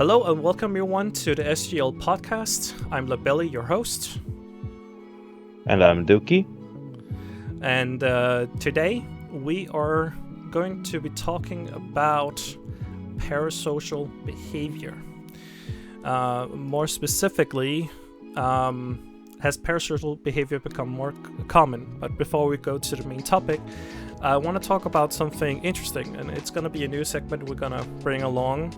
Hello and welcome everyone to the SGL podcast. I'm Labeli, your host. And I'm Doukie. And today we are going to be talking about parasocial behavior. More specifically, has parasocial behavior become more common? But before we go to the main topic, I want to talk about something interesting, and it's going to be a new segment we're going to bring along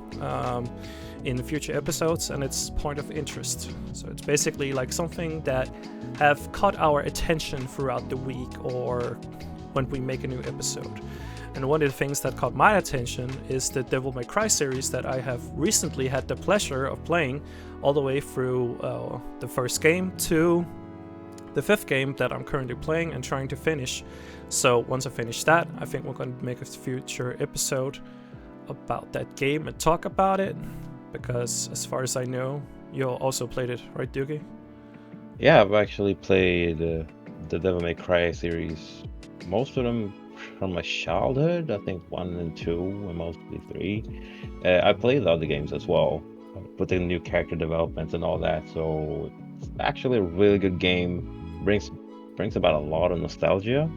in the future episodes, and it's point of interest. So it's basically like something that have caught our attention throughout the week or when we make a new episode. And one of the things that caught my attention is the Devil May Cry series that I have recently had the pleasure of playing all the way through the first game to the fifth game that I'm currently playing and trying to finish. So once I finish that, I think we're going to make a future episode about that game and talk about it, because as far as I know, you also played it, right, Doukie? Yeah, I've actually played the Devil May Cry series, most of them from my childhood. I think 1 and 2 and mostly 3. I played the other games as well, with the new character developments and all that, so it's actually a really good game. Brings about a lot of nostalgia.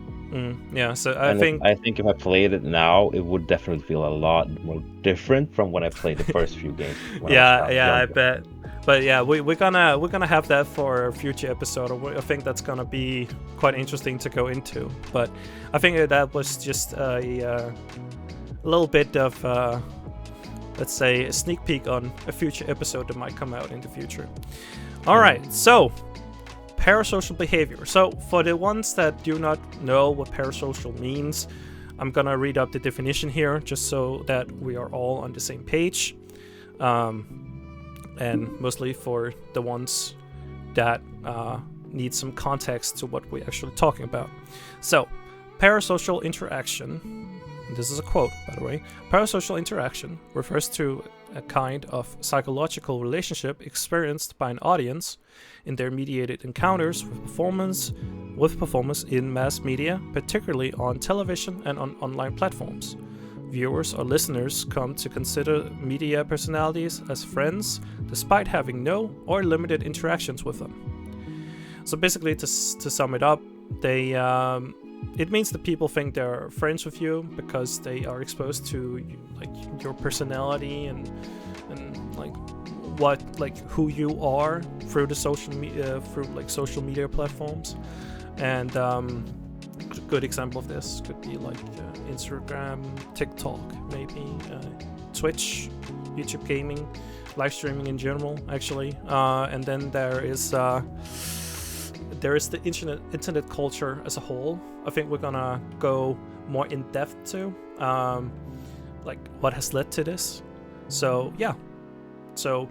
Yeah, so I think if I played it now, it would definitely feel a lot more different from when I played the first few games. I bet. But yeah, we're gonna have that for a future episode. I think that's gonna be quite interesting to go into. But I think that was just a little bit of let's say a sneak peek on a future episode that might come out in the future. All right, so parasocial behavior. So for the ones that do not know what parasocial means, I'm gonna read up the definition here just so that we are all on the same page, and mostly for the ones that need some context to what we're actually talking about. So parasocial interaction, and this is a quote by the way, parasocial interaction refers to a kind of psychological relationship experienced by an audience in their mediated encounters with performers in mass media, particularly on television and on online platforms. Viewers or listeners come to consider media personalities as friends, despite having no or limited interactions with them. So basically, to sum it up, it means that people think they're friends with you because they are exposed to like your personality and who you are through the social media platforms. And a good example of this could be like Instagram, TikTok, maybe Twitch, YouTube gaming, live streaming in general, actually. And then there is the internet culture as a whole. I think we're gonna go more in depth to like what has led to this. So yeah, so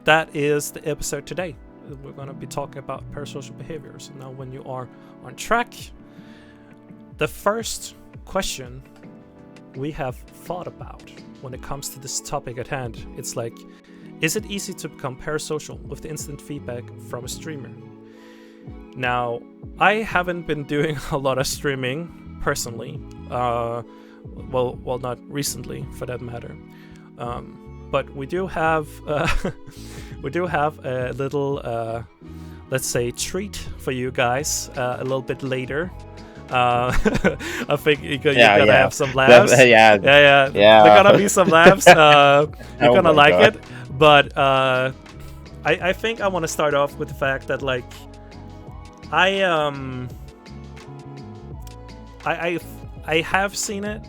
that is the episode today. We're gonna be talking about parasocial behaviors. Now, when you are on track, the first question we have thought about when it comes to this topic at hand, it's like, is it easy to become parasocial with the instant feedback from a streamer? Now, I haven't been doing a lot of streaming personally. Well, not recently, for that matter. But we do have a little, let's say, treat for you guys a little bit later. I think you're gonna have some laughs. Yeah. There gonna be some laughs. You're gonna like it. But I think I want to start off with the fact that like I have seen it,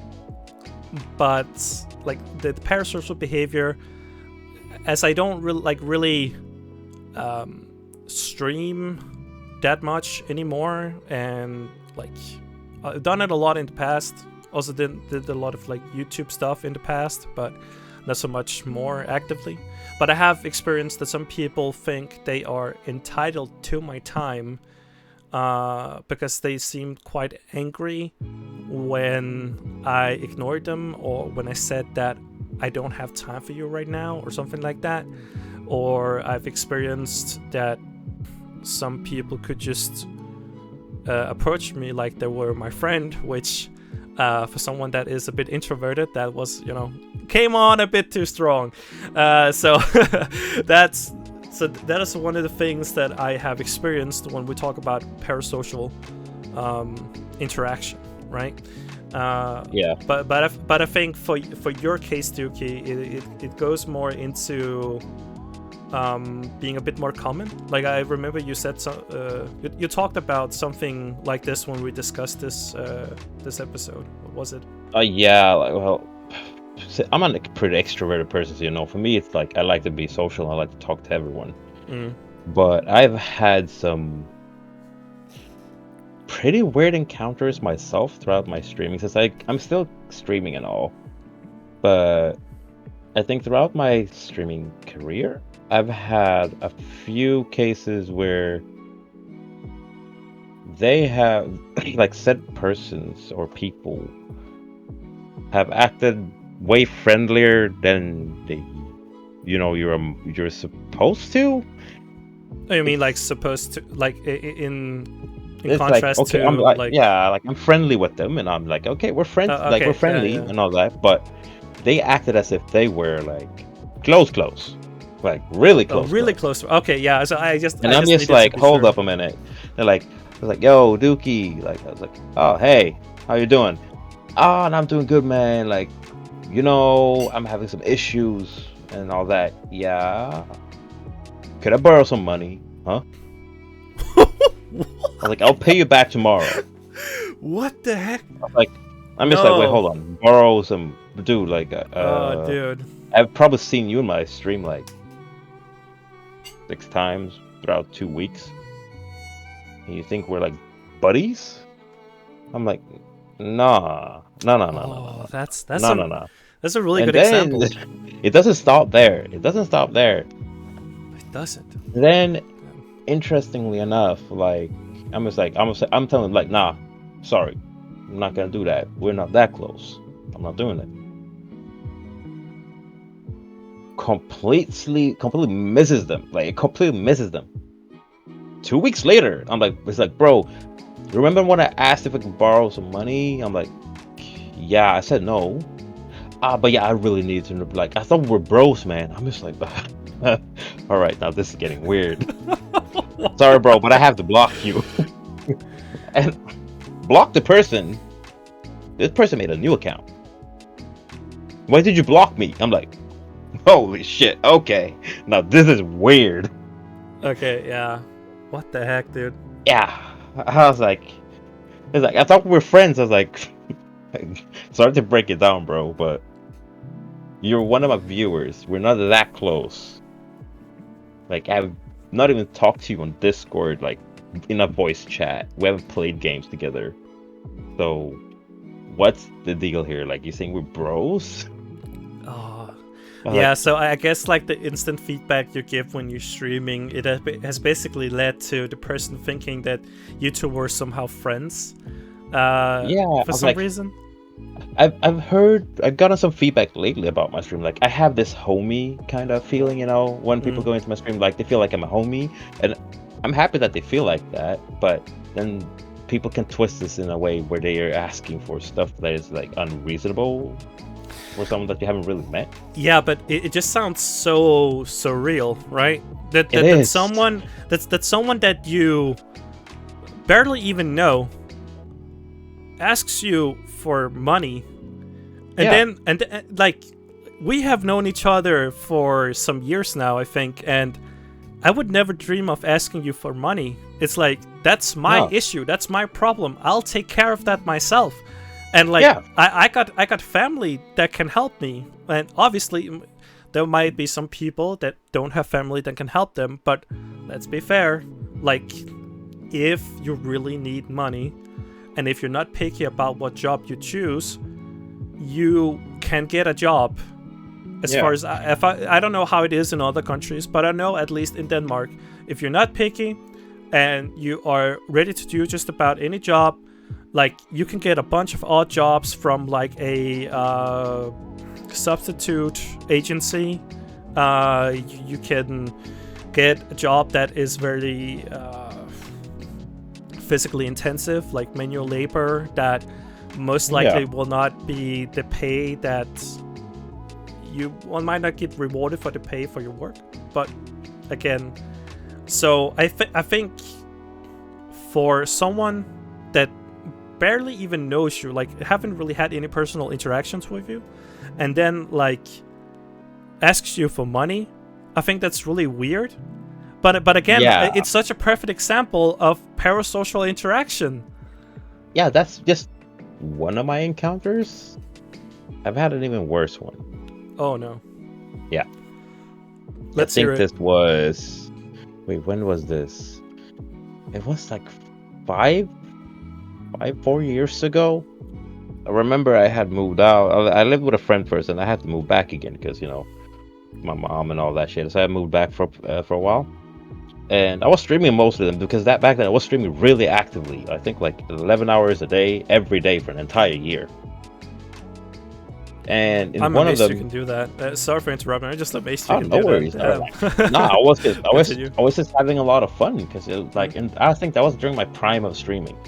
but like the parasocial behavior, as I don't really stream that much anymore, and like I've done it a lot in the past. Also did a lot of like YouTube stuff in the past, but not so much more actively. But I have experienced that some people think they are entitled to my time because they seemed quite angry when I ignored them, or when I said that I don't have time for you right now, or something like that. Or I've experienced that some people could just approach me like they were my friend, which for someone that is a bit introverted, that was, came on a bit too strong. So that is one of the things that I have experienced when we talk about parasocial interaction, right? Yeah. But I think for your case, Dookie, it goes more into being a bit more common. Like I remember you said you talked about something like this when we discussed this episode. What was it? Yeah. Like, well, I'm a pretty extroverted person, so, you know. For me, it's like I like to be social. I like to talk to everyone. But I've had some pretty weird encounters myself throughout my streaming, since I'm still streaming and all. But I think throughout my streaming career, I've had a few cases where they have, like, said persons or people have acted way friendlier than you're supposed to. Oh, you mean like supposed to, like in It's contrast like, okay, to I'm like, yeah, like I'm friendly with them, and I'm like, okay, we're friends, like okay, we're friendly yeah. and all that, but they acted as if they were like close, like really close. Really close. Okay, yeah. So I'm just like, hold up a minute. They're like, yo, Dookie. Like, I was like, oh, hey, how you doing? Oh, and I'm doing good, man. Like, I'm having some issues and all that. Yeah. Could I borrow some money? Huh? I was like, I'll pay you back tomorrow. What the heck? I'm just like, wait, hold on. Borrow some, dude. Like, dude. I've probably seen you in my stream like 6 times throughout 2 weeks. And you think we're like buddies? I'm like, nah. That's no. That's a really good example. It doesn't stop there. It doesn't. Then, interestingly enough, like, I'm telling them, like, nah, sorry, I'm not gonna do that. We're not that close. I'm not doing it. Completely misses them. Like, it completely misses them. 2 weeks later, it's like, bro, remember when I asked if I could borrow some money? I'm like, yeah, I said no. But yeah, I really need to. Like, I thought we were bros, man. I'm just like, all right, now this is getting weird. Sorry, bro, but I have to block you. And block the person. This person made a new account. Why did you block me? I'm like, holy shit, okay. Now this is weird. Okay, yeah. What the heck, dude? Yeah. I was like, I thought we were friends. I was like, sorry to break it down, bro, but you're one of my viewers. We're not that close. Like, I've not even talked to you on Discord, like, in a voice chat. We haven't played games together. So, what's the deal here? Like, you saying we're bros? Yeah, so I guess, like, the instant feedback you give when you're streaming, it has basically led to the person thinking that you two were somehow friends. For some reason. I've gotten some feedback lately about my stream. Like, I have this homie kind of feeling, when people go into my stream, like, they feel like I'm a homie, and I'm happy that they feel like that, but then people can twist this in a way where they are asking for stuff that is, like, unreasonable for someone that you haven't really met. Yeah, but it just sounds so surreal, right? That someone that you barely even know asks you for money, and then like, we have known each other for some years now, I think, and I would never dream of asking you for money. It's like, that's my issue, that's my problem. I'll take care of that myself. And like, I got family that can help me, and obviously there might be some people that don't have family that can help them, but let's be fair, like, if you really need money, and if you're not picky about what job you choose, you can get a job. As far as I don't know how it is in other countries, but I know at least in Denmark, if you're not picky and you are ready to do just about any job, like, you can get a bunch of odd jobs from, like, a substitute agency. You can get a job that is very physically intensive, like manual labor, that most likely will not be the pay that one might not get rewarded for the pay for your work, but again, so I think for someone that barely even knows you, like haven't really had any personal interactions with you, and then like asks you for money, I think that's really weird. But again, it's such a perfect example of parasocial interaction. Yeah, that's just one of my encounters. I've had an even worse one. Oh no. Yeah. Let's hear it. This was... Wait, when was this? It was like 4 years ago. I remember I had moved out. I lived with a friend first, and I had to move back again because, you know, my mom and all that shit. So I moved back for a while. And I was streaming most of them because back then I was streaming really actively. I think like 11 hours a day, every day for an entire year. And I'm one amazed of them, you can do that. Sorry for interrupting. I'm just amazed you can no do worries. that. No, I was just having a lot of fun because like, and I think that was during my prime of streaming.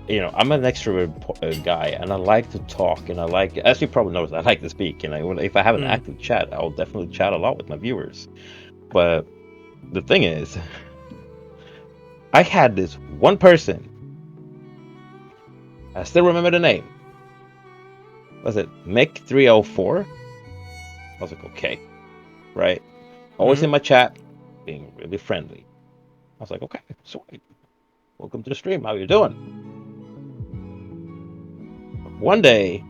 You know, I'm an extrovert guy, and I like to talk, and I like, as you probably noticed, I like to speak. And if I have an active chat, I'll definitely chat a lot with my viewers. But the thing is, I had this one person. I still remember the name. Was it Mick304? I was like, okay, right. Always in my chat, being really friendly. I was like, okay, sweet. Welcome to the stream. How you doing? One day,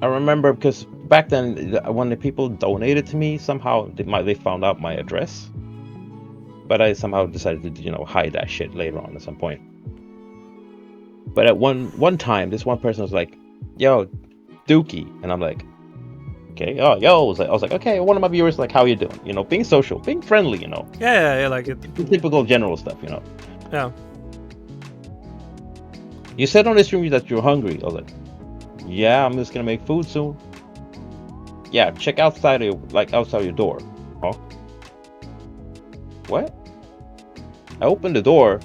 I remember because back then, when the people donated to me, somehow they found out my address. But I somehow decided to, you know, hide that shit later on at some point. But at one time, this one person was like, "Yo, Dookie," and I'm like, "Okay, oh, yo." I was like, "Okay." One of my viewers like, "How you doing?" You know, being social, being friendly. You know. Yeah, like it. Typical general stuff, you know. Yeah. You said on the stream that you're hungry. I was like, "Yeah, I'm just gonna make food soon." Yeah, check outside your door. Huh? What? I opened the door.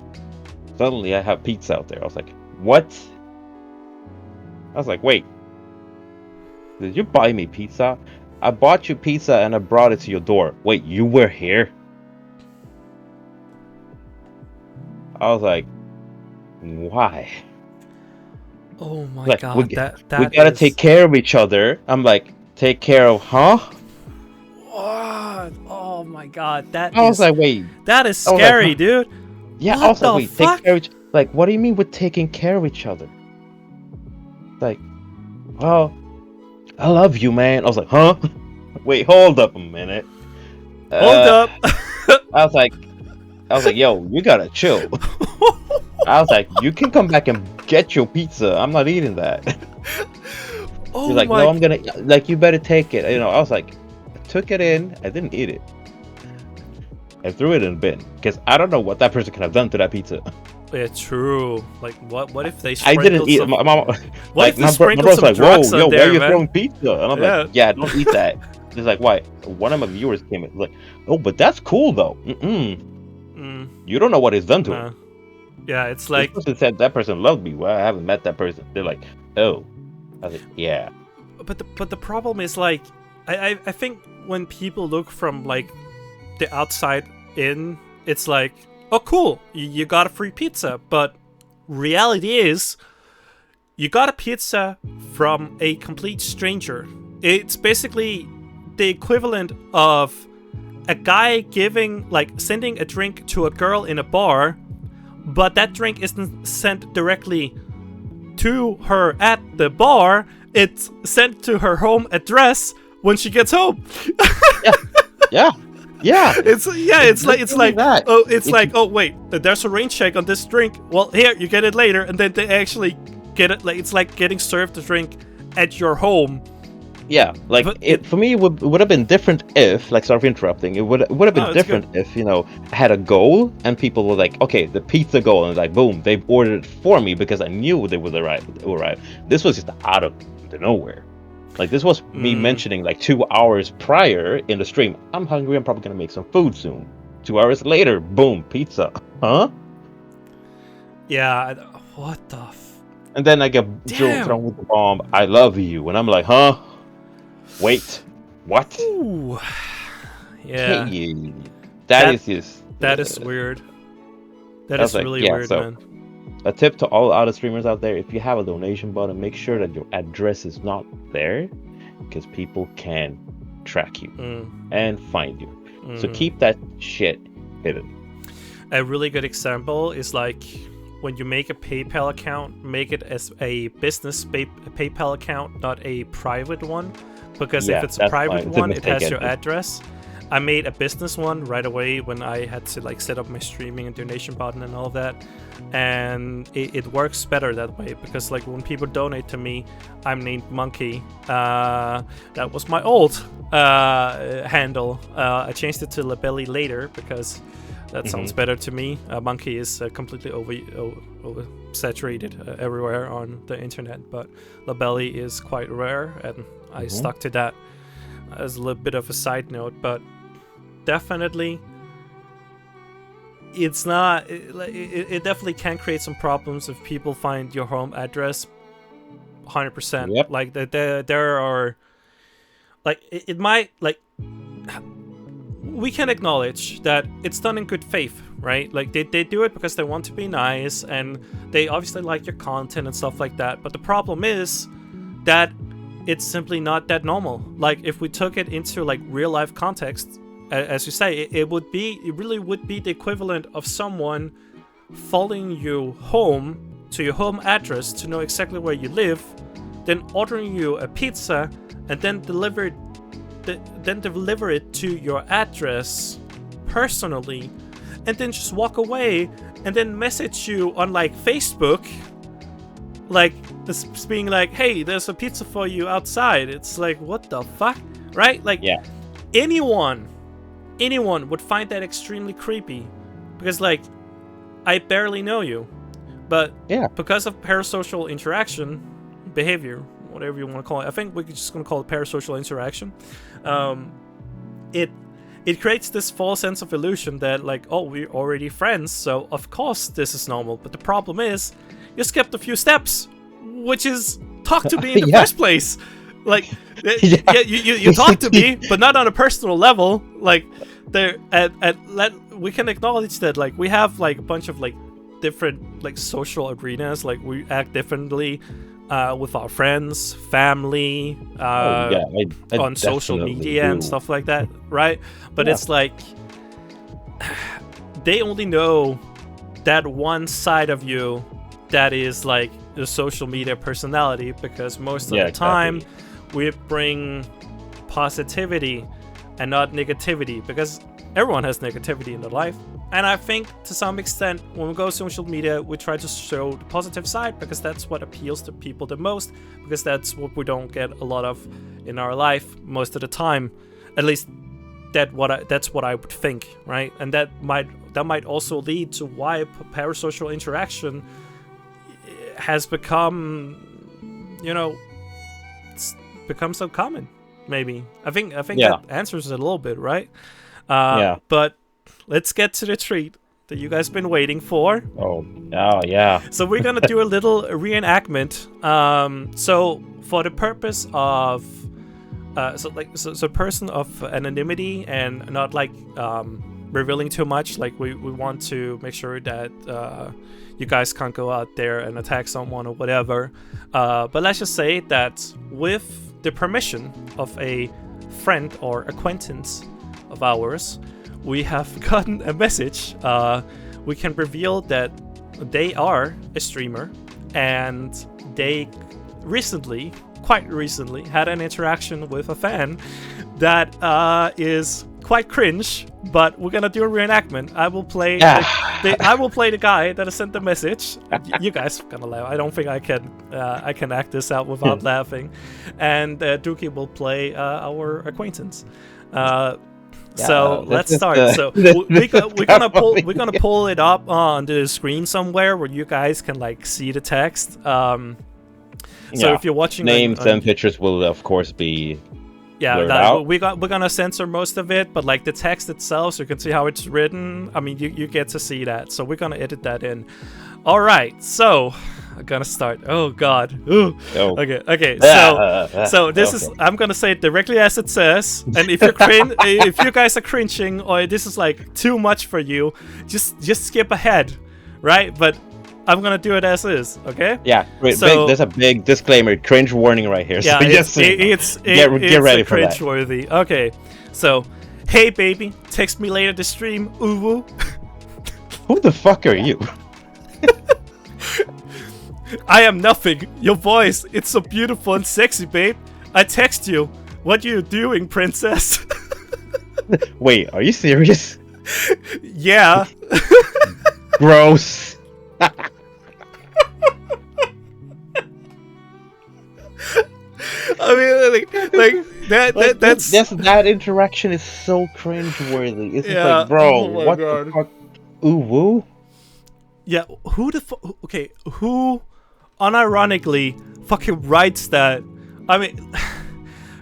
Suddenly, I have pizza out there. I was like, "What?" I was like, "Wait, did you buy me pizza? I bought you pizza and I brought it to your door. Wait, you were here?" I was like, "Why?" Oh my like, god, we gotta take care of each other. I'm like, "Take care of, huh?" What? Oh my god, I was like, "Wait." That is scary, dude. Yeah, what I was like, "Wait, fuck? take care of each..." Like, what do you mean with taking care of each other? Like, well, I love you, man. I was like, huh? Wait, hold up a minute. Hold up. I was like, yo, you gotta chill. I was like, you can come back and get your pizza. I'm not eating that. Oh, He's like, no, I'm gonna, like, you better take it. You know, I was like, I took it in. I didn't eat it. I threw it in the bin because I don't know what that person could have done to that pizza. Yeah, true. Like, what if they? I didn't eat. My mom, what if they sprinkled some like, drugs whoa, yo, there, why are you man? throwing pizza? And I'm like, yeah, don't eat that. He's like, why? One of my viewers came in, like, oh, but that's cool though. You don't know what it's done to him. Yeah, it's like this person said that person loved me. Well, I haven't met that person. They're like, oh. I was like, yeah. But the problem is, like, I think when people look from like the outside in, it's like, oh cool, you got a free pizza. But reality is, you got a pizza from a complete stranger. It's basically the equivalent of a guy sending a drink to a girl in a bar, but that drink isn't sent directly to her at the bar. It's sent to her home address when she gets home. Yeah. It's like, oh wait, there's a rain check on this drink. Well, here, you get it later, and then they actually get it. Like, it's like getting served the drink at your home. Yeah, like, for me, it would have been different if, like, sorry for interrupting, it would have been different if, you know, I had a goal and people were like, okay, the pizza goal, and like, boom, they ordered it for me because I knew they would arrive. This was just out of nowhere. Like, this was me mentioning like 2 hours prior in the stream, I'm hungry, I'm probably gonna make some food soon. 2 hours later, boom, pizza. Huh? Yeah, what the and then I get thrown with the bomb, I love you, and I'm like, huh? Wait, what? Ooh. Yeah. That is just... That is weird. That is really weird, so, man. A tip to all other streamers out there, if you have a donation button, make sure that your address is not there, because people can track you and find you. So keep that shit hidden. A really good example is like when you make a PayPal account, make it as a business PayPal account, not a private one. Because if it's a private one, it has your address. I made a business one right away when I had to like set up my streaming and donation button and all that. And it works better that way, because like when people donate to me, I'm named Monkey. That was my old handle. I changed it to Labeli later because that sounds better to me. Monkey is completely oversaturated everywhere on the internet, but Labeli is quite rare, and I stuck to that as a little bit of a side note. But definitely, it's not. It definitely can create some problems if people find your home address. 100%. Yep. Like there are, like it might like. We can acknowledge that it's done in good faith, right? Like they do it because they want to be nice, and they obviously like your content and stuff like that. But the problem is that it's simply not that normal. Like if we took it into like real life context, as you say, it really would be the equivalent of someone following you home to your home address to know exactly where you live, then ordering you a pizza, and then deliver it to your address personally, and then just walk away, and then message you on like Facebook, like just being like, hey, there's a pizza for you outside. It's like, what the fuck, right? Like, anyone would find that extremely creepy, because like I barely know you, but because of parasocial interaction behavior, whatever you want to call it, I think we're just going to call it parasocial interaction. It creates this false sense of illusion that like, oh, we're already friends, so of course this is normal. But the problem is, you skipped a few steps, which is talk to me in the first place. Like, you talk to me, but not on a personal level. Like, we can acknowledge that like we have like a bunch of like different like social arenas. Like we act differently with our friends, family, on social media and stuff like that, right? But it's like they only know that one side of you that is like the social media personality, because most of the time we bring positivity and not negativity, because everyone has negativity in their life. And I think to some extent when we go social media, we try to show the positive side, because that's what appeals to people the most, because that's what we don't get a lot of in our life most of the time. At least that's what I would think, right? And that might also lead to why parasocial interaction has become, it's become so common. Maybe I think that answers it a little bit, right? But let's get to the treat that you guys been waiting for. Oh yeah. So we're gonna do a little reenactment. So for the purpose of so person of anonymity and not like revealing too much, like we want to make sure that you guys can't go out there and attack someone or whatever. But let's just say that with the permission of a friend or acquaintance of ours, we have gotten a message. We can reveal that they are a streamer, and they quite recently, had an interaction with a fan that is quite cringe. But we're gonna do a reenactment. I will play. I will play the guy that has sent the message. You guys are gonna laugh. I don't think I can act this out without laughing. And Doukie will play our acquaintance. So let's start. So we're gonna pull it up on the screen somewhere where you guys can like see the text. So if you're watching, names and pictures will of course be we're gonna censor most of it, but like the text itself, so you can see how it's written. I mean, you get to see that. So we're gonna edit that in. All right. So I'm gonna start. Oh God. Ooh. Oh. Okay. So this is. I'm gonna say it directly as it says. And if if you guys are cringing or this is like too much for you, just skip ahead, right? But I'm gonna do it as is. Okay. Yeah. There's a big disclaimer, cringe warning right here. Yeah. So get ready for that. Cringe-worthy. Okay. So, hey baby, text me later to stream. Uwu. Who the fuck are you? I am nothing. Your voice, it's so beautiful and sexy, babe. I text you. What you doing, princess? Wait, are you serious? Yeah. Gross. I mean, that interaction is so cringeworthy. It's just like, bro, oh what God. the fuck? Ooh, woo? Yeah, who the fuck? Okay, who unironically fucking writes that? I mean,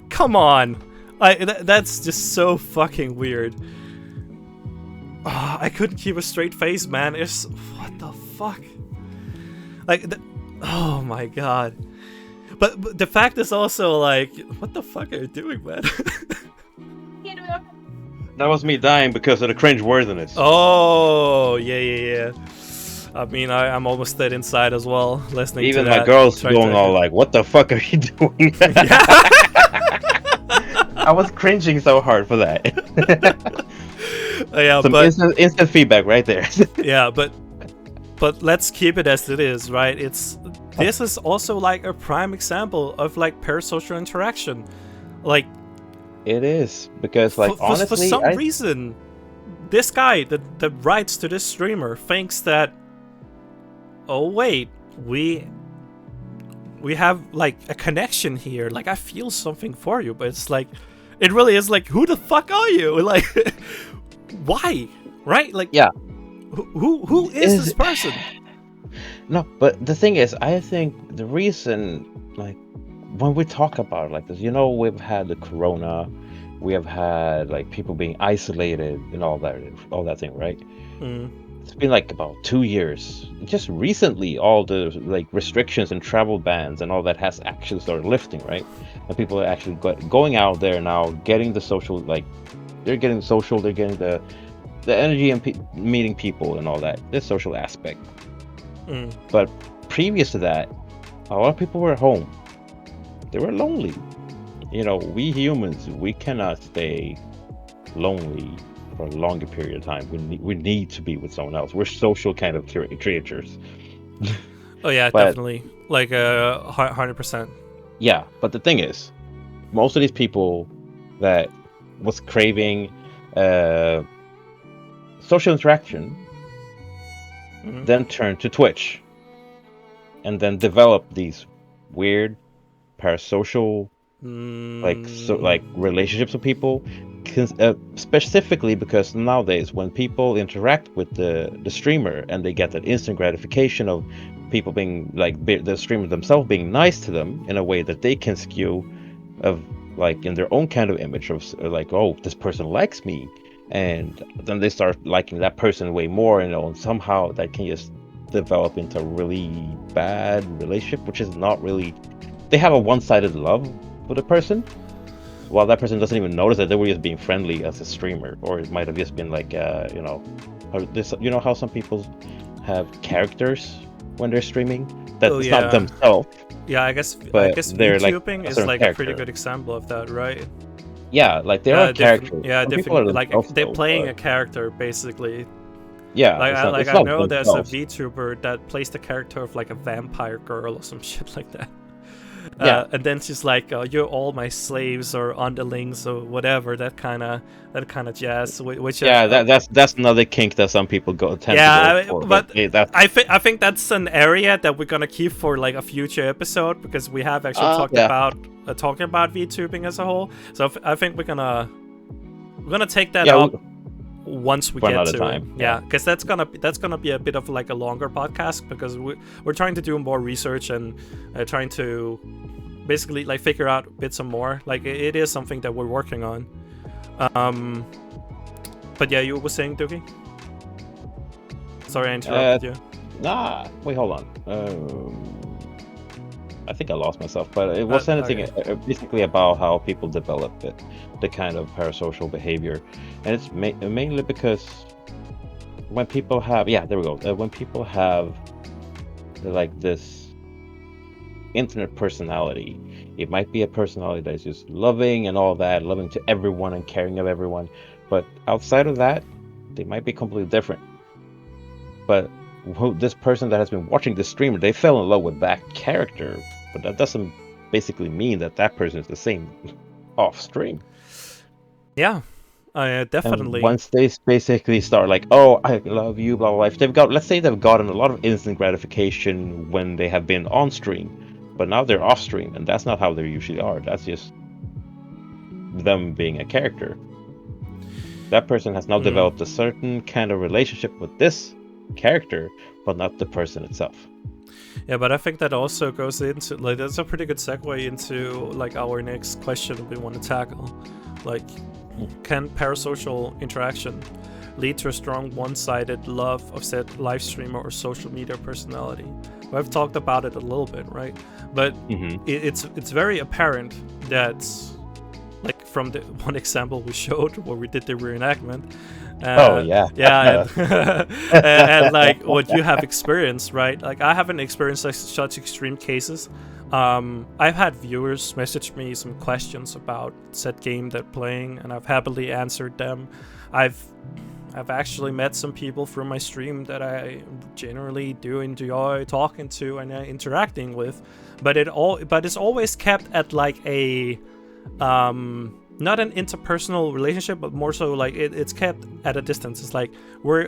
come on. That's just so fucking weird. I couldn't keep a straight face, man. It's what the fuck? Like, oh my God. But the fact is also like, what the fuck are you doing, man? That was me dying because of the cringeworthiness. Oh, yeah. I mean, I'm almost dead inside as well, listening Even to that. my girl's going all like, what the fuck are you doing? I was cringing so hard for that. Yeah, some but instant feedback right there. yeah, but let's keep it as it is, right? This is also like a prime example of like parasocial interaction. Like, it is, because like honestly, for some reason, this guy that writes to this streamer thinks that, oh wait, we have like a connection here. Like, I feel something for you, but it's like, it really is like, who the fuck are you? Like, why? Right? Like, yeah, who is this person? No, but the thing is, I think the reason, like, when we talk about it like this, we've had the corona, we have had like people being isolated and all that thing, right? It's been like about 2 years. Just recently, all the like restrictions and travel bans and all that has actually started lifting, right? And people are actually going out there now, getting the social, like, they're getting social, they're getting the energy and meeting people and all that, the social aspect. But previous to that, a lot of people were at home. They were lonely. We humans, we cannot stay lonely for a longer period of time. We need to be with someone else. We're social kind of creatures. Oh yeah, definitely. Like 100%. Yeah, but the thing is, most of these people that was craving social interaction then turned to Twitch and then developed these weird parasocial like relationships with people, specifically because nowadays when people interact with the streamer and they get that instant gratification of people being like the streamer themselves being nice to them in a way that they can skew of like in their own kind of image of like, oh, this person likes me, and then they start liking that person way more, and somehow that can just develop into a really bad relationship, which is not really, they have a one-sided love for the person, while that person doesn't even notice that they were just being friendly as a streamer, or it might have just been like how some people have characters when they're streaming that's not themselves. Yeah, I guess they're VTubing like is like character. a pretty good example of that, right? Yeah, like they are characters. Yeah, definitely. Like they're playing a character basically. Yeah, like I know there's a VTuber that plays the character of like a vampire girl or some shit like that. Yeah, and then she's like, "You're all my slaves or underlings or whatever." That kind of jazz. Which that's another kink that some people tend to go for. But I think that's an area that we're gonna keep for like a future episode, because we have actually talked about talking about VTubing as a whole. So I think we're gonna take that up once we get to time. Yeah, because that's gonna be a bit of like a longer podcast, because we're trying to do more research and trying to basically like figure out bits and more. Like it is something that we're working on. But yeah, you were saying, Doukie? Sorry, I interrupted you. Nah, wait, hold on. I think I lost myself, but it was anything basically about how people develop it, the kind of parasocial behavior, and it's mainly because when people have, there we go, when people have like this internet personality, it might be a personality that's just loving and all that, loving to everyone and caring of everyone, but outside of that, they might be completely different. But this person that has been watching this streamer, they fell in love with that character, but that doesn't basically mean that that person is the same off stream. Yeah, definitely. And once they basically start like, oh, I love you, blah blah blah. If they've got, let's say they've gotten a lot of instant gratification when they have been on stream, but now they're off stream, and that's not how they usually are. That's just them being a character. That person has now developed a certain kind of relationship with this character, but not the person itself. Yeah, but I think that also goes into, like, that's a pretty good segue into, like, our next question we want to tackle. Like, can parasocial interaction lead to a strong one-sided love of said live streamer or social media personality? We've talked about it a little bit, right? But it's very apparent that, like, from the one example we showed where we did the reenactment, and like what you have experienced, right? Like, I haven't experienced such extreme cases. I've had viewers message me some questions about said game they're playing, and I've happily answered them. I've actually met some people through my stream that I generally do enjoy talking to and interacting with, but it's always kept at like a not an interpersonal relationship, but more so like it's kept at a distance. It's like we're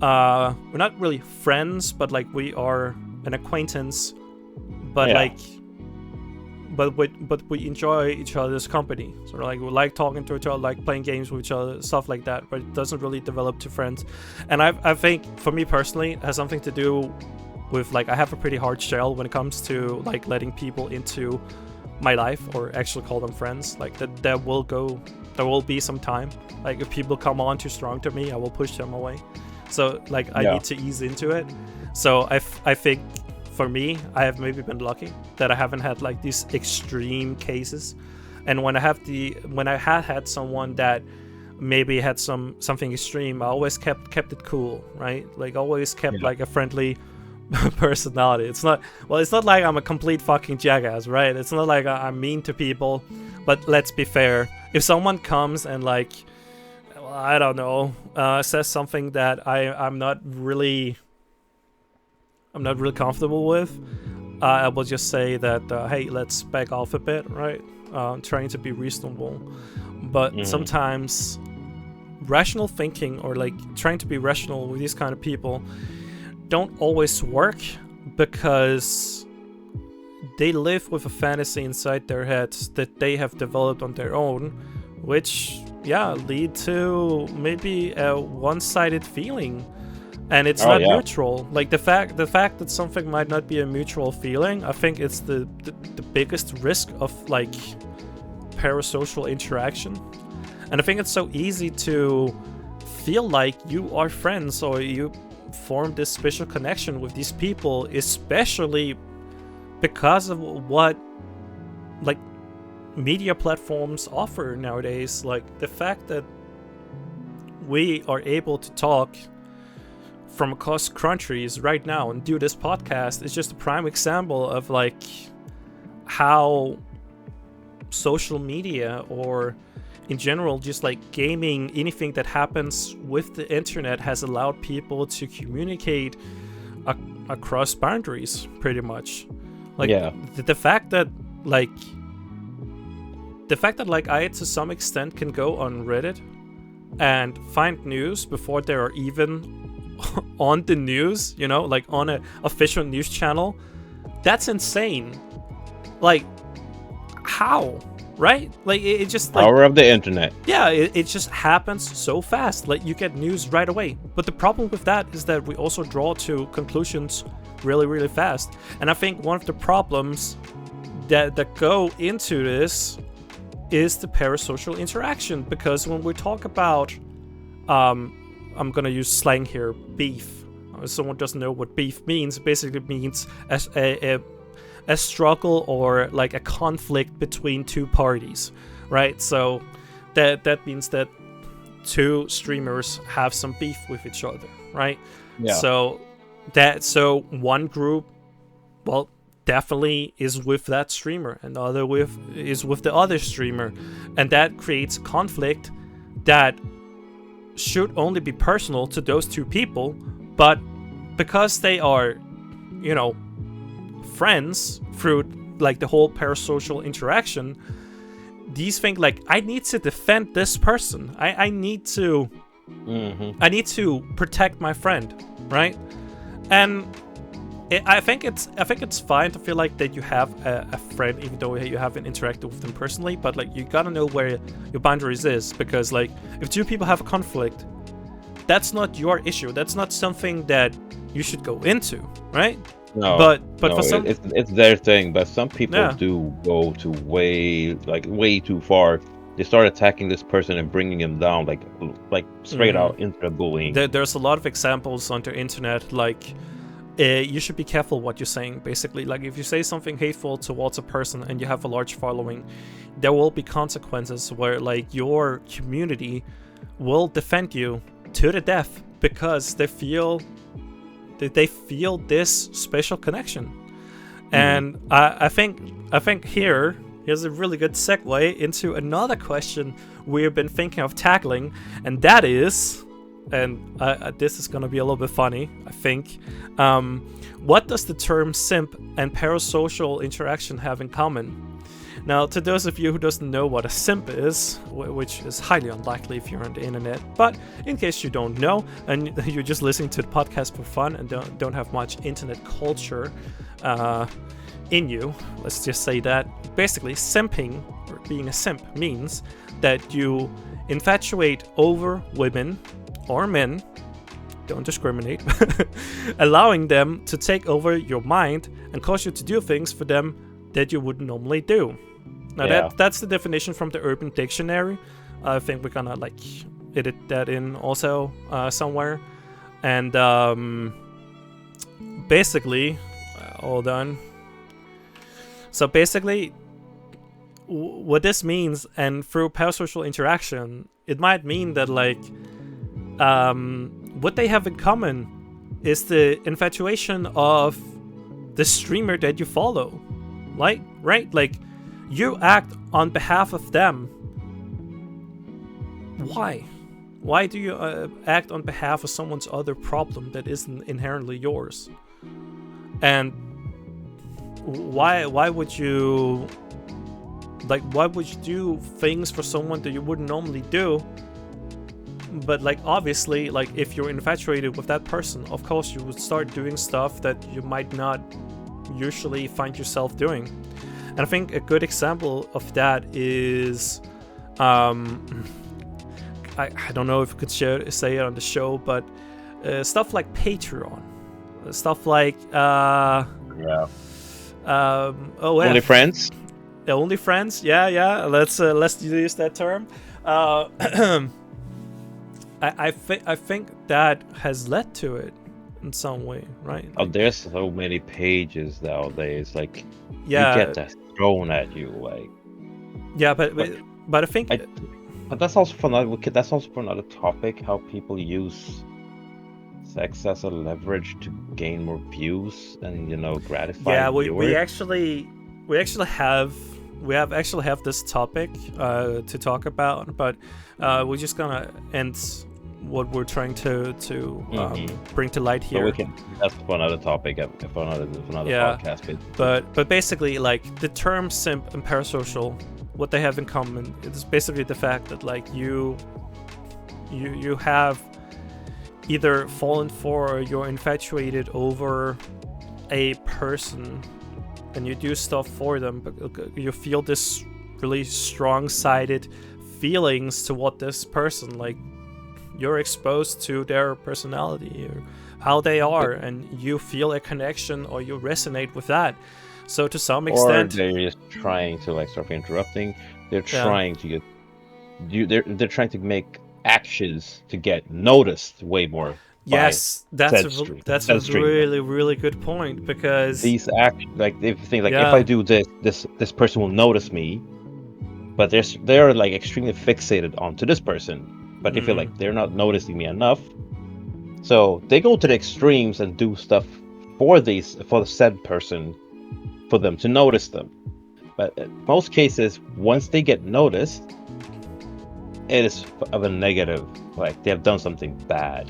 not really friends, but like we are an acquaintance, but but we enjoy each other's company. So like we like talking to each other, like playing games with each other, stuff like that, but it doesn't really develop to friends. And I think for me personally, it has something to do with, like, I have a pretty hard shell when it comes to like letting people into my life, or actually call them friends. Like that there will be some time, like if people come on too strong to me, I will push them away. So like I need to ease into it. So I think for me, I have maybe been lucky that I haven't had like these extreme cases. And when I had someone that maybe had something extreme, I always kept it cool, right? Like always kept like a friendly personality. It's not like I'm a complete fucking jackass, right? It's not like I'm mean to people, but let's be fair. If someone comes and like, I don't know, says something that I'm not really comfortable with, I will just say that hey, let's back off a bit, right? Trying to be reasonable, but sometimes rational thinking, or like trying to be rational with these kind of people, don't always work, because they live with a fantasy inside their heads that they have developed on their own, which lead to maybe a one-sided feeling, and it's not mutual. Like the fact that something might not be a mutual feeling, I think it's the biggest risk of like parasocial interaction. And I think it's so easy to feel like you are friends, or you form this special connection with these people, especially because of what like media platforms offer nowadays. Like the fact that we are able to talk from across countries right now and do this podcast is just a prime example of like how social media, or in general just like gaming, anything that happens with the internet, has allowed people to communicate across boundaries pretty much. Like the fact that I to some extent can go on Reddit and find news before they are even on the news, you know, like on an official news channel, that's insane. Like, how? Right? Like, it just like, power of the internet. Yeah, it just happens so fast. Like, you get news right away. But the problem with that is that we also draw to conclusions really, really fast. And I think one of the problems that go into this is the parasocial interaction. Because when we talk about, I'm gonna use slang here, beef. If someone doesn't know what beef means, it basically means as a a struggle or like a conflict between two parties, right? So that means that two streamers have some beef with each other, right? Yeah. So one group, well, definitely is with that streamer, and the other is with the other streamer, and that creates conflict that should only be personal to those two people, but because they are, friends through like the whole parasocial interaction, these things like, I need to defend this person. I need to protect my friend, right? And I think it's fine to feel like that you have a friend, even though you haven't interacted with them personally. But like, you gotta know where your boundaries is, because like, if two people have a conflict, that's not your issue. That's not something that you should go into, right? No, but no, for some, it's their thing. But some people Yeah. do go to way too far. They start attacking this person and bringing him down, like straight out into bullying. There's a lot of examples on the internet, like. You should be careful what you're saying, basically. Like, if you say something hateful towards a person and you have a large following, there will be consequences where, like, your community will defend you to the death because they feel this special connection. And I think here's a really good segue into another question we've been thinking of tackling, and that is. And this is gonna be a little bit funny, I think. What does the term simp and parasocial interaction have in common? Now, to those of you who doesn't know what a simp is, which is highly unlikely if you're on the internet, but in case you don't know and you're just listening to the podcast for fun and don't have much internet culture in you, let's just say that basically simping, or being a simp, means that you infatuate over women or men, don't discriminate, allowing them to take over your mind and cause you to do things for them that you wouldn't normally do. Now that's the definition from the Urban Dictionary. I think we're gonna like edit that in also somewhere. And basically, hold on. So basically, what this means, and through parasocial interaction, it might mean that like what they have in common is the infatuation of the streamer that you follow, right? Like, you act on behalf of them. Why do you act on behalf of someone's other problem that isn't inherently yours? And why would you do things for someone that you wouldn't normally do? But like, obviously, like, if you're infatuated with that person, of course you would start doing stuff that you might not usually find yourself doing. And I think a good example of that is I don't know if you could say it on the show, but stuff like Patreon, stuff like OnlyFriends. OnlyFriends, yeah. Let's use that term. I think that has led to it in some way, right? Oh, there's so many pages nowadays. Like, you get that thrown at you, like. Yeah, but I think. But that's also for another topic. How people use sex as a leverage to gain more views and gratify. Yeah, we actually have this topic to talk about, but we're just gonna end what we're trying to bring to light here. So that's for another topic, for another podcast. But basically, like, the term simp and parasocial, what they have in common is basically the fact that like you have either fallen for or you're infatuated over a person and you do stuff for them, but you feel this really strong-sided feelings toward this person, like you're exposed to their personality or how they are, and you feel a connection or you resonate with that. So to some extent, or they're just trying to, like, start interrupting. They're trying to get you. They're trying to make actions to get noticed way more. by Yes, that's said a stream, that's a said streamer. really really good point, because These like if you think like if yeah. I do this person will notice me, but they're like extremely fixated onto this person. But they feel like they're not noticing me enough, so they go to the extremes and do stuff for the said person for them to notice them. But in most cases, once they get noticed, it is of a negative, like they have done something bad,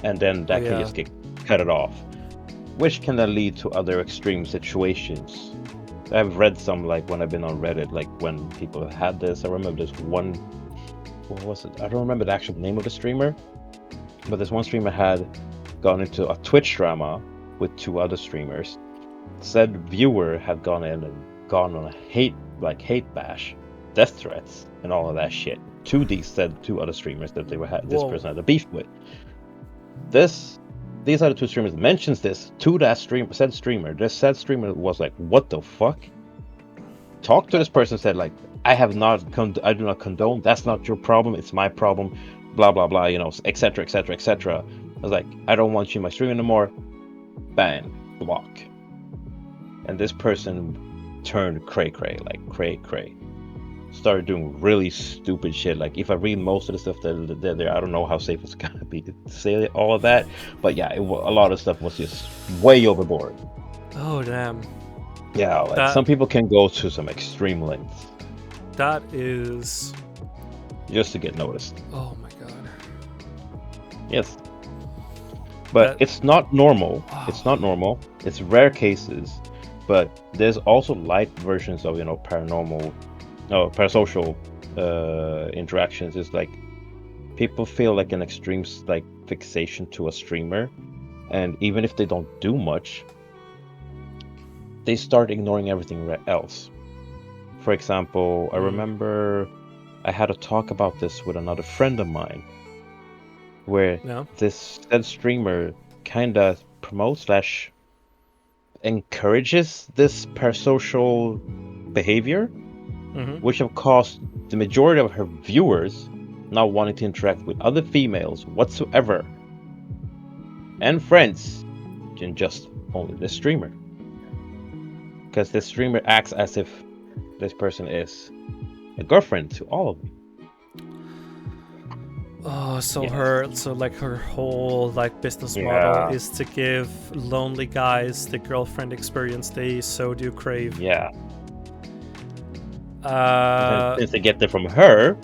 and then that can just get cut it off, which can then lead to other extreme situations. I've read some, like when I've been on Reddit, like when people have had this. I remember this one, what was it? I don't remember the actual name of the streamer, but this one streamer had gone into a Twitch drama with 2 other streamers. Said viewer had gone in and gone on a hate bash, death threats, and all of that shit to these said 2 other streamers that this person had a beef with. These other 2 streamers mentions this to that said streamer. This said streamer was like, "What the fuck?" Talked to this person, said like, "I do not condone. That's not your problem. It's my problem." Blah blah blah. You know, etc. etc. etc. I was like, "I don't want you in my stream anymore." Bang, block. And this person turned cray, started doing really stupid shit. Like if I read most of the stuff that there, I don't know how safe it's gonna be to say all of that. But yeah, a lot of stuff was just way overboard. Oh damn. Yeah, like some people can go to some extreme lengths. That is just to get noticed. Oh my god. Yes. But it's not normal. Oh. It's not normal. It's rare cases. But there's also light versions of, parasocial interactions. Is like people feel like an extreme like fixation to a streamer, and even if they don't do much, they start ignoring everything else. For example, I remember I had a talk about this with another friend of mine, where this said streamer kind of promotes / encourages this parasocial behavior, which have caused the majority of her viewers not wanting to interact with other females whatsoever, and friends, than just only the streamer. Because this streamer acts as if this person is a girlfriend to all of them. Oh, so her whole business model is to give lonely guys the girlfriend experience they so do crave. Yeah. Since they get it from her,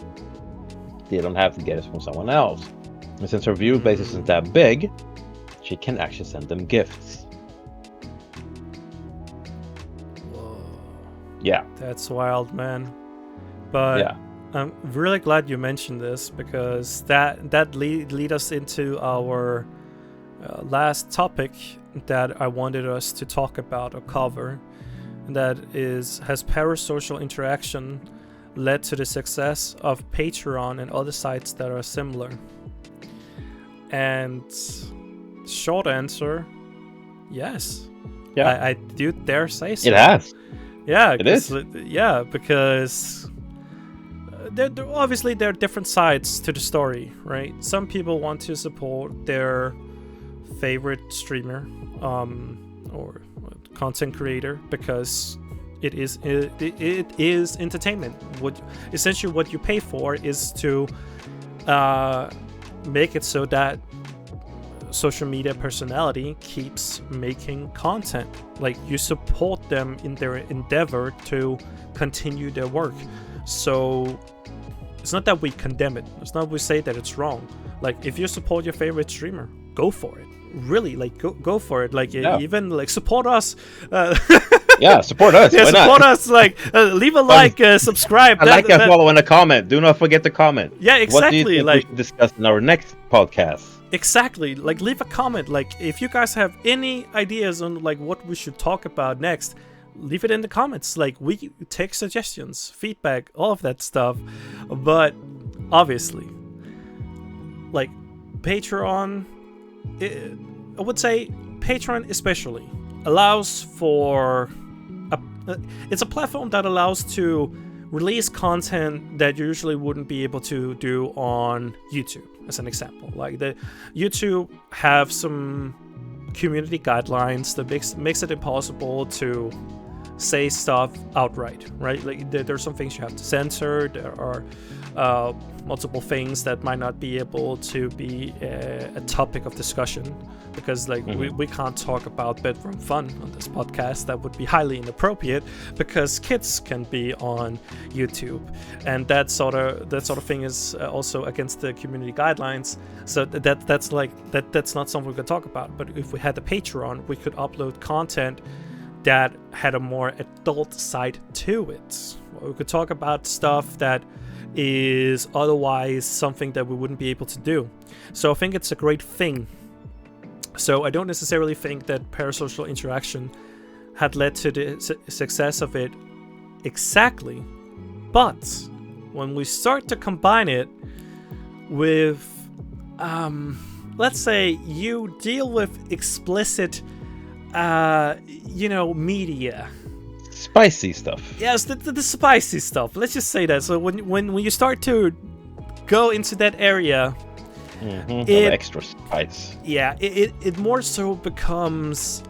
they don't have to get it from someone else. And since her viewer base isn't that big, she can actually send them gifts. Whoa. Yeah. That's wild, man. But yeah. I'm really glad you mentioned this, because that lead us into our last topic that I wanted us to talk about or cover, and that is, has parasocial interaction led to the success of Patreon and other sites that are similar? And short answer, yes. Yeah, I do dare say so. It has. Yeah, it is. Yeah, because obviously there are different sides to the story, right? Some people want to support their favorite streamer or content creator because it is entertainment. Essentially what you pay for is to make it so that social media personality keeps making content. Like, you support them in their endeavor to continue their work. So it's not that we condemn it. It's not that we say that it's wrong. Like, if you support your favorite streamer, go for it. Really, go for it. Like, even support us. Yeah, support us. Yeah, support us. Like, leave a like, subscribe. And follow, and a comment. Do not forget to comment. Yeah, exactly. What do you think we should discuss in our next podcast? Exactly. Like, leave a comment. Like, if you guys have any ideas on what we should talk about next, leave it in the comments. Like, we take suggestions, feedback, all of that stuff. But obviously, like, Patreon, I would say Patreon especially allows for it's a platform that allows to release content that you usually wouldn't be able to do on YouTube, as an example. Like the YouTube have some community guidelines that makes it impossible to say stuff outright, right? Like there's some things you have to censor. There are multiple things that might not be able to be a topic of discussion, because like we can't talk about bedroom fun on this podcast. That would be highly inappropriate because kids can be on YouTube, and that sort of thing is also against the community guidelines. So that's not something we could talk about. But if we had the Patreon, we could upload content that had a more adult side to it. We could talk about stuff that is otherwise something that we wouldn't be able to do. So I think it's a great thing. So I don't necessarily think that parasocial interaction had led to the success of it exactly, but when we start to combine it with, let's say you deal with explicit, media. Spicy stuff. Yes, the spicy stuff. Let's just say that. So when you start to go into that area, extra spice. Yeah, it more so becomes.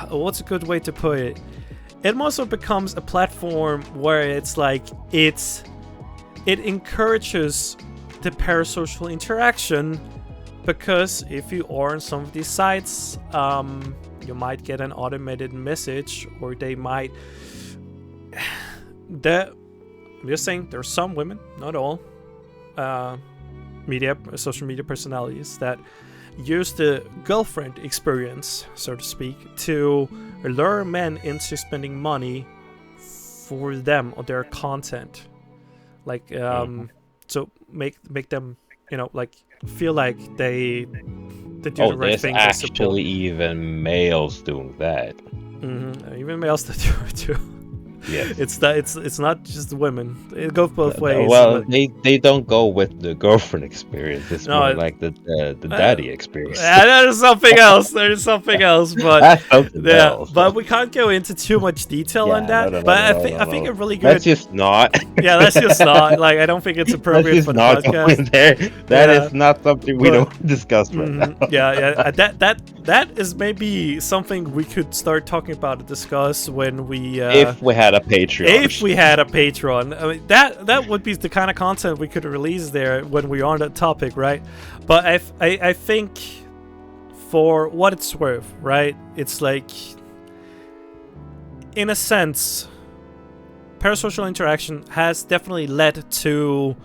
What's a good way to put it? It more so becomes a platform where it's like it encourages the parasocial interaction, because if you are on some of these sites, you might get an automated message, or they might. I'm just saying, there are some women, not all, social media personalities that use the girlfriend experience, so to speak, to lure men into spending money for them or their content, like so make them, like feel like they do the right thing. There's actually even males doing that. Even males that do it too. Yes. It's not just women. It goes both ways. Well, they don't go with the girlfriend experience. It's more like the daddy experience. That is something else. There is something else, but that's something else. But we can't go into too much detail on that. I think a really good. Let's just not. Yeah, let's just not. Like, I don't think it's appropriate for the podcast. That is not something we don't discuss right now. Yeah. That is maybe something we could start talking about and discuss when we. If we had a Patreon. If we had a Patreon, I mean, that would be the kind of content we could release there when we're on that topic, right? But I think, for what it's worth, right? It's like, in a sense, parasocial interaction has definitely led to.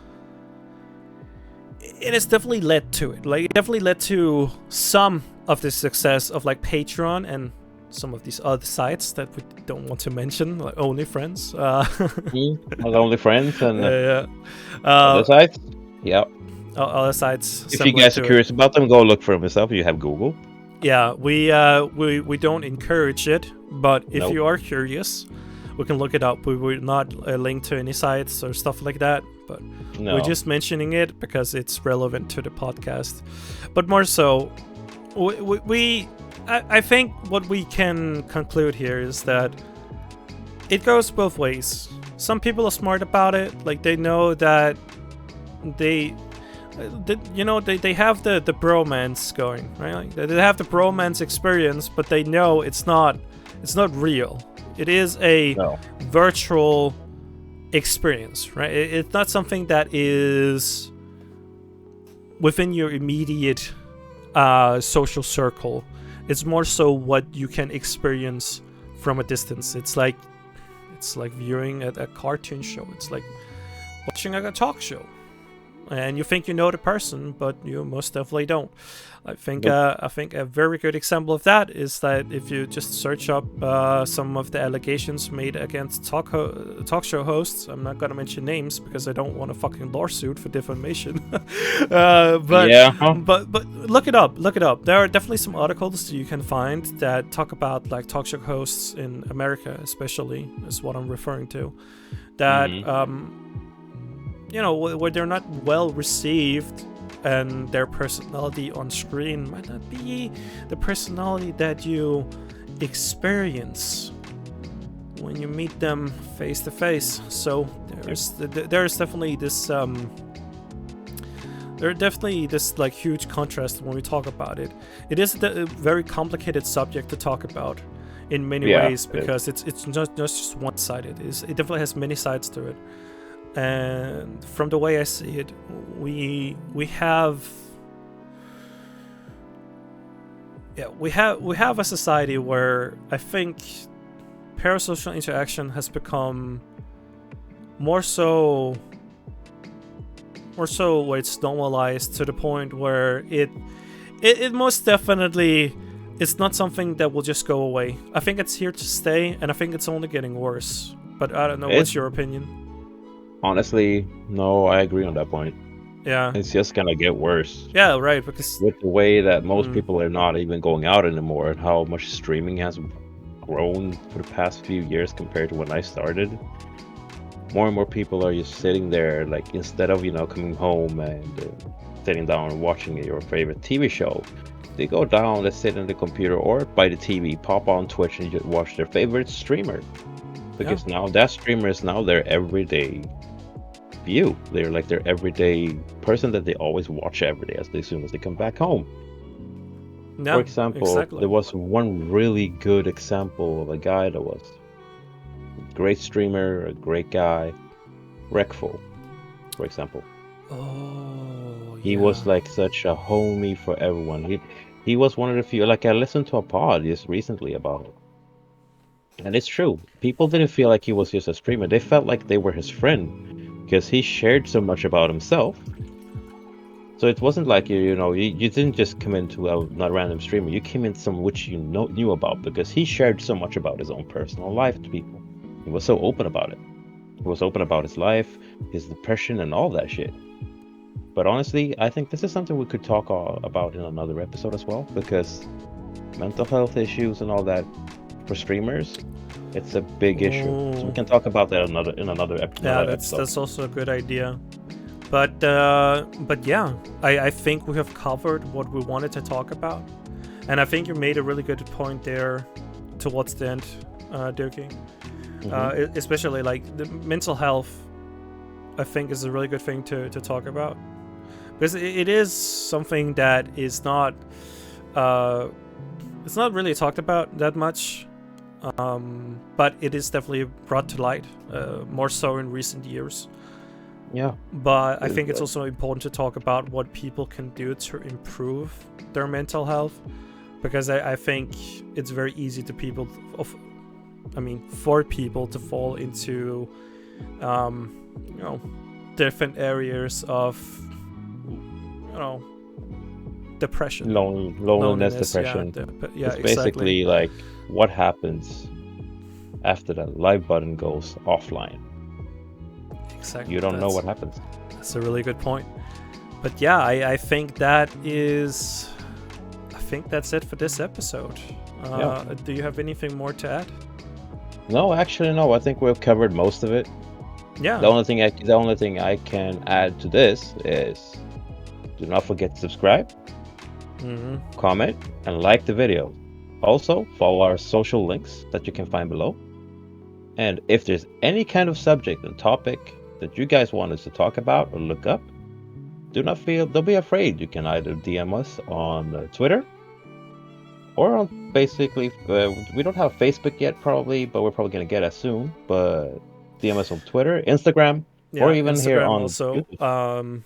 It has definitely led to it. Like, it definitely led to some of the success of like Patreon and some of these other sites that we don't want to mention, like OnlyFriends. OnlyFriends and other sites. Yeah. Other sites. If you guys are curious about them, go look for them yourself. You have Google. Yeah, we don't encourage it, but if you are curious, we can look it up. We will not link to any sites or stuff like that, but we're just mentioning it because it's relevant to the podcast. But more so, I think what we can conclude here is that it goes both ways. Some people are smart about it, like they know that they have the bromance going, right? Like they have the bromance experience, but they know it's not real. It is a virtual experience, right? It's not something that is within your immediate social circle. It's more so what you can experience from a distance. It's like viewing a cartoon show. It's like watching a talk show, and you think you know the person, but you most definitely don't. I think a very good example of that is that if you just search up some of the allegations made against talk show hosts. I'm not gonna mention names because I don't want a fucking lawsuit for defamation. But look it up. There are definitely some articles you can find that talk about like talk show hosts in America, especially, is what I'm referring to. That where they're not well received, and their personality on screen might not be the personality that you experience when you meet them face to face. So there's definitely this like huge contrast when we talk about it. It is a very complicated subject to talk about in many ways, because it's not just one-sided. It definitely has many sides to it. And from the way I see it, we have a society where I think parasocial interaction has become more so where it's normalized to the point where it most definitely, it's not something that will just go away. I think it's here to stay, and I think it's only getting worse. But I don't know, what's your opinion? Honestly, no, I agree on that point. Yeah. It's just gonna get worse. Yeah, right, because with the way that most people are not even going out anymore, and how much streaming has grown for the past few years compared to when I started. More and more people are just sitting there, like, instead of, coming home and sitting down and watching your favorite TV show, they go down, they sit on the computer or by the TV, pop on Twitch and just watch their favorite streamer. Because now that streamer is now their everyday view. They're like their everyday person that they always watch every day as soon as they come back home. No, for example, there was one really good example of a guy that was a great streamer, a great guy, Rekful, for example. He was like such a homie for everyone. He was one of the few, like, I listened to a pod just recently about it. And it's true. People didn't feel like he was just a streamer. They felt like they were his friend, because he shared so much about himself. So it wasn't like you didn't just come into a not random streamer. You came in some which you knew about, because he shared so much about his own personal life to people. He was so open about it. He was open about his life, his depression, and all that shit. But honestly, I think this is something we could talk about in another episode as well, because mental health issues and all that for streamers, it's a big issue. So we can talk about that in another episode. Yeah, that's also a good idea. But yeah, I think we have covered what we wanted to talk about, and I think you made a really good point there towards the end, Doukie. Especially like the mental health, I think is a really good thing to talk about, because it is something that is not it's not really talked about that much, but it is definitely brought to light more so in recent years. Yeah. But I think it's also important to talk about what people can do to improve their mental health, because I think it's very easy for people to fall into different areas of depression, loneliness, depression. It's basically like what happens after the live button goes offline. Exactly. You don't know what happens. That's a really good point. But yeah, I think that's it for this episode. Do you have anything more to add? No, actually, no. I think we've covered most of it. Yeah. The only thing I can add to this is, do not forget to subscribe, comment, and like the video. Also, follow our social links that you can find below. And if there's any kind of subject and topic that you guys want us to talk about or look up, don't be afraid. You can either DM us on Twitter, or on basically, we don't have Facebook yet probably, but we're probably going to get it soon. But DM us on Twitter, Instagram, or even Instagram here on also. YouTube.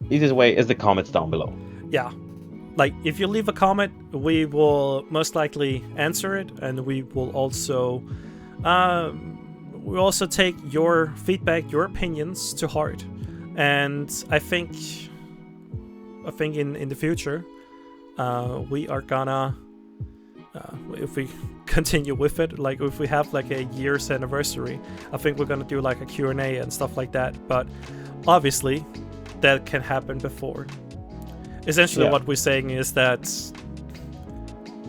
Easiest way is the comments down below. Yeah. Like, if you leave a comment, we will most likely answer it, and we will also take your feedback, your opinions to heart. And I think in the future, we are gonna, if we continue with it, like if we have like a year's anniversary, I think we're gonna do like a Q&A and stuff like that. But obviously, that can happen before. Essentially, what we're saying is that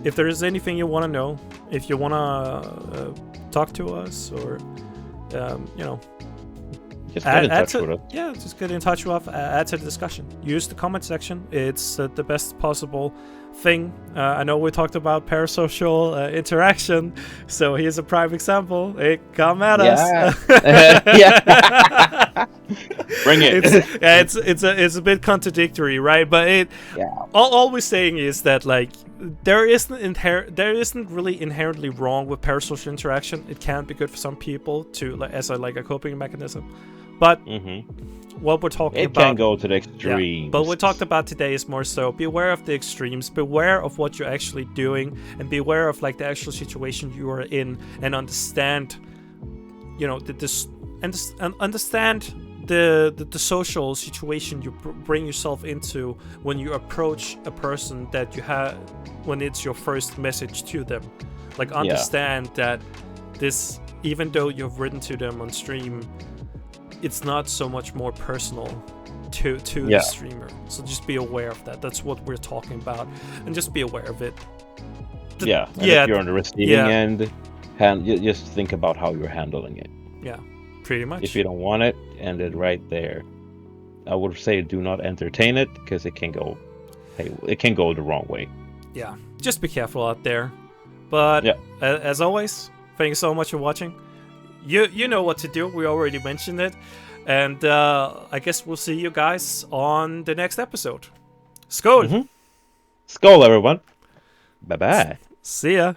if there is anything you want to know, if you want to talk to us, or just get in touch with us. Yeah, just get in touch with us. Add to the discussion. Use the comment section. It's the best possible thing. I know we talked about parasocial interaction, so here's a prime example. Hey, come at us. Yeah. Bring it. It's a bit contradictory, right? But all we're saying is that like there isn't really inherently wrong with parasocial interaction. It can be good for some people to like as a coping mechanism, but what we're talking about, it can go to the extremes. Yeah, but what we talked about today is more so beware of the extremes, beware of what you're actually doing, and beware of like the actual situation you are in, and understand, you know, understand the social situation you bring yourself into when you approach a person that you have when it's your first message to them. Like understand that this, even though you've written to them on stream, it's not so much more personal to the streamer. So just be aware of that. That's what we're talking about, and just be aware of it. If you're on the receiving end, just think about how you're handling it. Yeah, pretty much. If you don't want it, end it right there. I would say do not entertain it, because it can go the wrong way. Yeah, just be careful out there. But as always, thank you so much for watching. You know what to do. We already mentioned it. And I guess we'll see you guys on the next episode. Skål! Skål, everyone. Bye-bye. See ya.